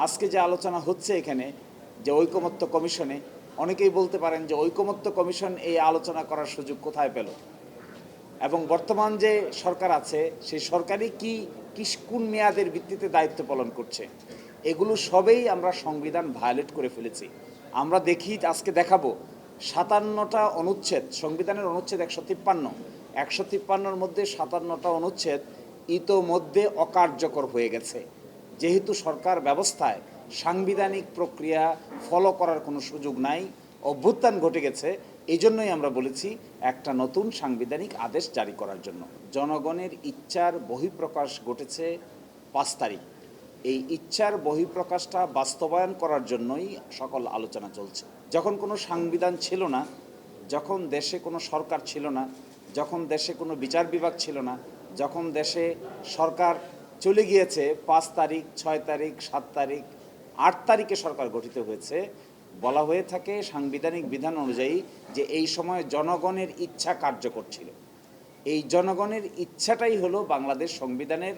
আজকে যে আলোচনা হচ্ছে এখানে যে ঐকমত্য কমিশনে, অনেকেই বলতে পারেন যে ঐকমত্য কমিশন এই আলোচনা করার সুযোগ কোথায় পেল, এবং বর্তমান যে সরকার আছে সেই সরকারই কোন মেয়াদের ভিত্তিতে দায়িত্ব পালন করছে, এগুলো সবেই আমরা সংবিধান ভায়োলেট করে ফেলেছি। আমরা দেখি, আজকে দেখাবো 57টা অনুচ্ছেদ, সংবিধানের অনুচ্ছেদ 153-153-র মধ্যে 57টা অনুচ্ছেদ ইতোমধ্যে অকার্যকর হয়ে গেছে। যেহেতু সরকার ব্যবস্থায় সাংবিধানিক প্রক্রিয়া ফলো করার কোনো সুযোগ নাই, অভ্যুত্থান ঘটে গেছে, এই জন্যই আমরা বলেছি একটা নতুন সাংবিধানিক আদেশ জারি করার জন্য। জনগণের ইচ্ছার বহিঃপ্রকাশ ঘটেছে 5 তারিখ। এই ইচ্ছার বহিঃপ্রকাশটা বাস্তবায়ন করার জন্যই সকল আলোচনা চলছে। যখন কোনো সংবিধান ছিল না, যখন দেশে কোনো সরকার ছিল না, যখন দেশে কোনো বিচার বিভাগ ছিল না, যখন দেশে সরকার চলে গিয়েছে 5 তারিখ, 6 তারিখ, 7 তারিখ, 8 তারিখে সরকার গঠিত হয়েছে, বলা হয়ে থাকে সাংবিধানিক বিধান অনুযায়ী যে এই সময় জনগণের ইচ্ছা কার্যকর ছিল। এই জনগণের ইচ্ছাটাই হলো বাংলাদেশ সংবিধানের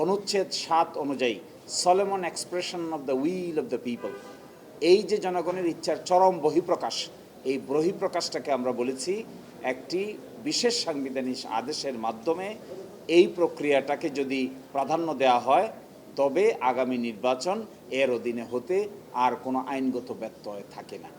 অনুচ্ছেদ 7 অনুযায়ী Solomon expression of the will of the people. এই যে জনগণের ইচ্ছার চরম বহিঃপ্রকাশ, এই বহিঃপ্রকাশটাকে আমরা বলেছি একটি বিশেষ সাংবিধানিক আদেশের মাধ্যমে এই প্রক্রিয়াটাকে যদি প্রাধান্য দেওয়া হয়, তবে আগামী নির্বাচন এর অধীনে হতে আর কোনো আইনগত ব্যত্যয় থাকে না।